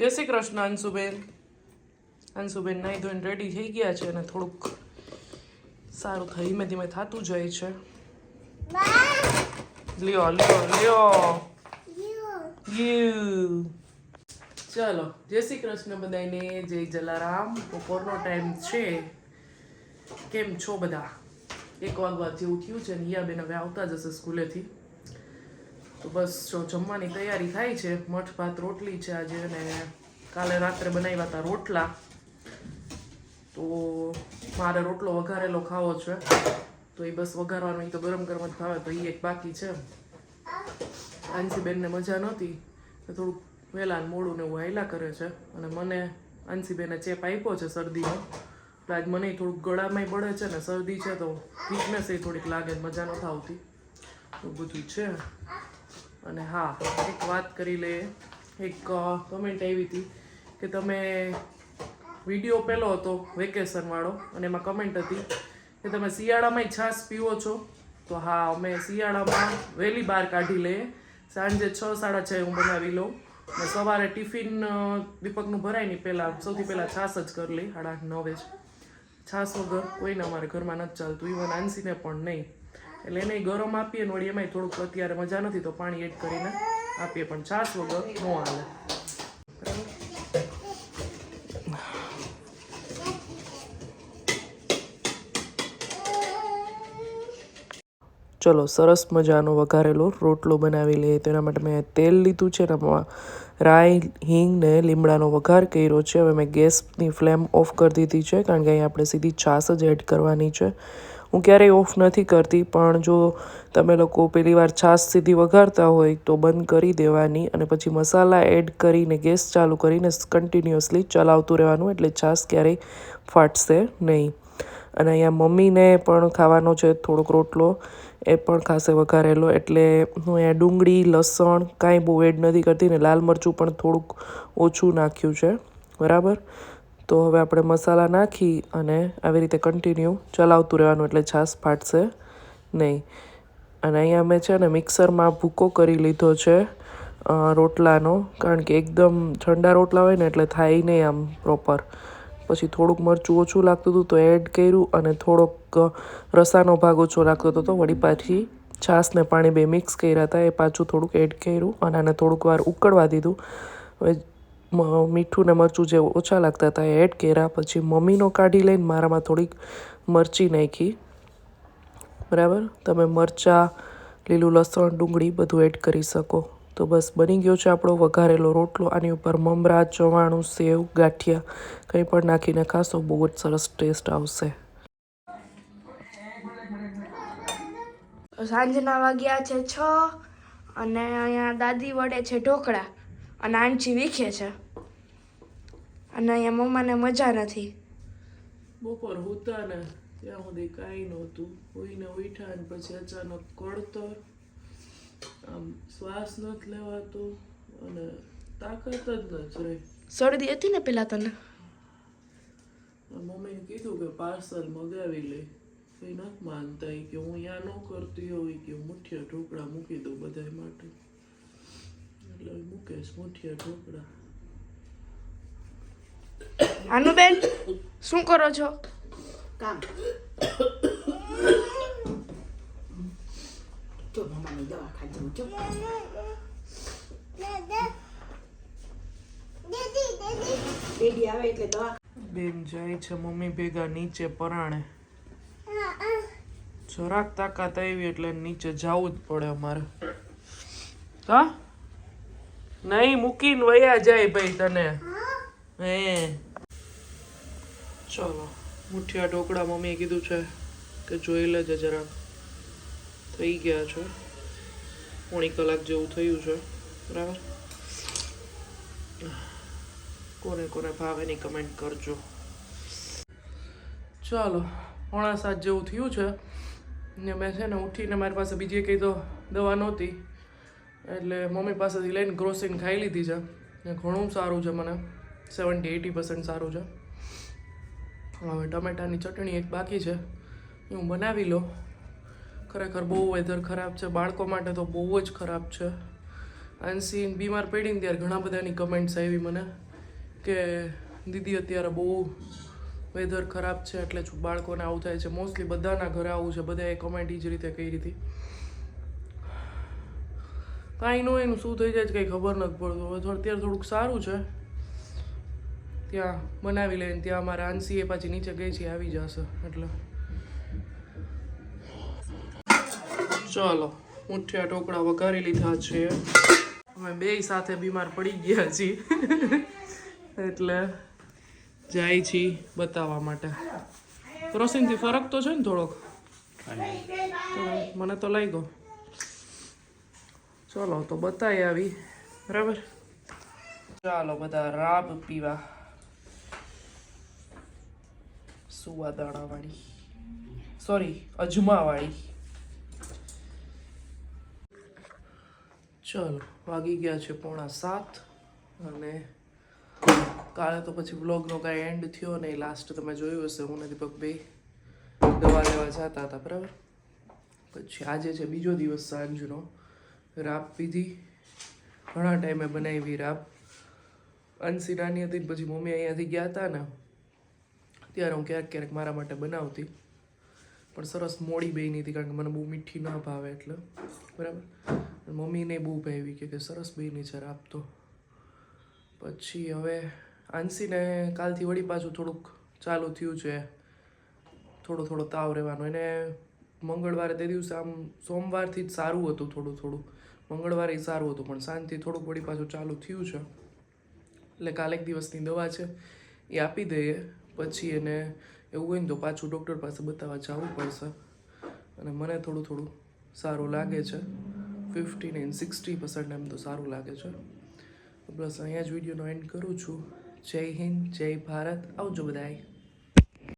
જય શ્રી કૃષ્ણ અંશુબેન. અંશુબેન નાઈ ધોઈને રેડી થઈ ગયા છે અને થોડુંક સારું ધીમે ધીમે થતું જાય છે. લ્યો લ્યો લ્યો યુ. ચલો જય શ્રી કૃષ્ણ બધાને. જય જલારામ. બપોરનો ટાઈમ છે. કેમ છો બધા? 1 વાગવા જેવું થયું છે ને હિયાબેન હવે આવતા જશે સ્કૂલેથી. તો બસ જો જમવાની તૈયારી થાય છે. મઠ ભાત રોટલી છે આજે અને કાલે રાત્રે બનાવ્યા હતા રોટલા. તો મારે રોટલો વઘારેલો ખાવો છે તો એ બસ વઘારવાનો. એ તો ગરમ ગરમ જ ભાવે તો એ એક બાકી છે. આંસીબેનને મજા નહોતી તો થોડુંક વહેલા મોડું ને એવું હાયલા કરે છે અને મને આંસીબેને ચેપ આપ્યો છે શરદીનો. તો આજ મને થોડુંક ગળામાંય બળે છે ને શરદી છે તો વીકનેસ એ થોડીક લાગે, મજા નથી આવતી. તો બધું છે. અને હા, એક વાત કરી લે. એક કમેન્ટ આવી હતી કે તમે વિડીયો પહેલો હતો વેકેશનવાળો અને એમાં કમેન્ટ હતી કે તમે શિયાળામાંય છાશ પીવો છો. તો હા, અમે શિયાળામાં વહેલી બહાર કાઢી લઈએ. સાંજે 6, 6:30 હું બનાવી લઉં ને સવારે ટિફિન દીપકનું ભરાય નહીં પહેલાં સૌથી પહેલાં છાશ જ કરી લઈ 8:30, 9 જ. છાશ વગર કોઈને અમારે ઘરમાં નથી ચાલતું, ઇવન આંસીને પણ નહીં. એટલે એને ગરમ આપીએ ને વળી એમાંય થોડુંક અત્યારે મજા નથી તો પાણી એડ કરીને આપીએ, પણ છાશ વગર ન હાલે. ચલો સરસ મજાનો વઘારેલો રોટલો બનાવી લઈએ. તેના માટે મેં તેલ લીધું છે ને રાઈ, હિંગ ને લીમડાનો વઘાર કર્યો છે. હવે મેં ગેસની ફ્લેમ ઓફ કરી દીધી છે કારણ કે અહીં આપણે સીધી છાશ જ એડ કરવાની છે. હું ક્યારેય ઓફ નથી કરતી, પણ જો તમે લોકો પહેલી વાર છાશ સીધી વઘારતા હોય તો બંધ કરી દેવાની અને પછી મસાલા એડ કરીને ગેસ ચાલુ કરીને કન્ટિન્યુઅસલી ચલાવતું રહેવાનું, એટલે છાશ ક્યારેય ફાટશે નહીં. અને અહીંયા મમ્મીને પણ ખાવાનો છે થોડોક રોટલો, એ પણ ખાસે વઘારેલો. એટલે હું અહીંયા ડુંગળી, લસણ કાંઈ બહુ એડ નથી કરતી ને લાલ મરચું પણ થોડુંક ઓછું નાખ્યું છે. બરાબર. તો હવે આપણે મસાલા નાખી અને આવી રીતે કન્ટિન્યુ ચલાવતું રહેવાનું એટલે છાશ ફાટશે નહીં. અને અહીંયા મેં છે ને મિક્સરમાં ભૂકો કરી લીધો છે રોટલાનો, કારણ કે એકદમ ઠંડા રોટલા હોય ને એટલે થાય નહીં આમ પ્રોપર. પછી થોડુંક મરચું ઓછું લાગતું હતું તો એડ કર્યું અને થોડોક રસાનો ભાગ ઓછો લાગતો હતો તો વળી પાછી છાશ ને પાણી બે મિક્સ કર્યા હતા એ પાછું થોડુંક એડ કર્યું અને આને થોડુંક વાર ઉકળવા દીધું. હવે મીઠું ને મરચું જે ઓછા લાગતા હતા એ એડ કર્યા. પછી મમ્મીનો કાઢી લઈને મારામાં થોડીક મરચી નાખી. બરાબર. તમે મરચાં, લીલું લસણ, ડુંગળી બધું એડ કરી શકો. તો બસ બની ગયો છે આપણો વઘારેલો રોટલો. આની ઉપર મમરા, ચવાણું, સેવ, ગાંઠિયા કંઈ પણ નાખીને ખાશો બહુ જ સરસ ટેસ્ટ આવશે. સાંજના વાગ્યા છે 6 અને અહીંયા દાદી વડે છે ઢોકળા અને આંચી વીખે છે અને અહીંયા મમ્માને મજા નથી. બપોર હોતા ને ત્યાં સુધી કાંઈ નહોતું. કોઈને ઉઠા ને પછી અચાનક કળતર, આમ શ્વાસ નથી લેવાતો અને તાકાત જ નથી રહી. શરદી હતી ને પેલા તને? મમ્મીને કીધું કે પાર્સલ મગાવી લે, કંઈ નથી માનતા. કે હું અહીંયા ન કરતી હોય કે મુઠિયા ઢોકળા મૂકી દઉં બધા માટે, એટલે મૂકેશ મુઠિયા ઢોકળા. આનુબેન શું કરો છો? કામ જો મમ્માની દવા ખાઈ જો બેડી આવે એટલે દવા. બેન જાય છે મમ્મી ભેગા નીચે પરાણે. જરાક તાકાત આવી એટલે નીચે જવું જ પડે અમારે. હા નહીં મૂકીને વયા જાય ભાઈ તને. હે ચલો મુઠિયા ઢોકળા મમ્મીએ કીધું છે કે જોઈ લેજે જરાક. થઈ ગયા છે, 1 કલાક જેવું થયું છે. બરાબર. કોને કોને ભાવે ની કમેન્ટ કરજો. ચાલો 6:45 જેવું થયું છે ને મેં છે ને ઉઠીને મારી પાસે બીજી કંઈ તો દવા નહોતી એટલે મમ્મી પાસેથી લઈને ગ્રોસીન ખાઈ લીધી છે ને ઘણું સારું છે, મને 70-80% સારું છે. હવે ટમેટાની ચટણી એક બાકી છે એ હું બનાવી લો. ખરેખર બહુ વેધર ખરાબ છે, બાળકો માટે તો બહુ જ ખરાબ છે. આંસી બીમાર પડી ને ત્યારે ઘણા બધાની કમેન્ટ્સ આવી મને કે દીદી અત્યારે બહુ વેધર ખરાબ છે એટલે જ બાળકોને આવું થાય છે. મોસ્ટલી બધાના ઘરે આવું છે, બધાએ કમેન્ટ જ રીતે કરી હતી. કાંઈ ન હોય એનું શું થઈ જાય છે કંઈ ખબર નથી પડતું. હવે અત્યારે થોડુંક સારું છે. ત્યાં બનાવી લઈને ત્યાં અમારા આંસી એ પાછી નીચે ગઈ છે, આવી જશે એટલે ચાલો મુઠિયા ઢોકળા વઘારી લીધા છે. અમે બેય સાથે બીમાર પડી ગયા છીએ એટલે જાય છીએ બતાવવા માટે. ક્રોસિંગથી ફરક તો છે ને થોડોક, મને તો લાગ્યો. ચાલો તો બતાવી આવી બરાબર. ચાલો બધા રાબ પીવા, સુવા દાણાવાળી, સોરી અજમાવાળી. ચાલો વાગી ગયા છે 6:45 અને કાલે તો પછી વ્લોગનો કાંઈ એન્ડ થયો નહીં. લાસ્ટ તમે જોયું હશે હું ને દીપક બે દવા લેવા જતા હતા બરાબર. પછી આજે છે બીજો દિવસ સાંજનો. રાબ પીધી, ઘણા ટાઈમે બનાવી રાબ. અંશી નાની હતી પછી મમ્મી અહીંયાથી ગયા હતા ને ત્યારે હું ક્યારેક ક્યારેક મારા માટે બનાવતી, પણ સરસ મોડી બની હતી કારણ કે મને બહુ મીઠી ના ભાવે એટલે બરાબર. મમ્મીને બહુ ભાવી કે સરસ બની છે રાબ તો. પછી હવે આંશીને કાલથી વળી પાછું થોડુંક ચાલુ થયું છે, થોડો થોડો તાવ રહેવાનો. એને મંગળવારે તે દિવસે આમ સોમવારથી જ સારું હતું, થોડું થોડું મંગળવારે સારું હતું, પણ સાંજથી થોડુંક વળી પાછું ચાલુ થયું છે. એટલે કાલે એક દિવસની દવા છે એ આપી દઈએ, પછી એને એવું હોય ને તો પાછું ડૉક્ટર પાસે બતાવવા જવું પડશે. અને મને થોડું થોડું સારું લાગે છે, 50 and 60% એમ તો સારું લાગે છે. બસ અહીંયા જ વિડીયોનો એન્ડ કરું છું. જય હિન્દ, જય ભારત, આવજો બધાય.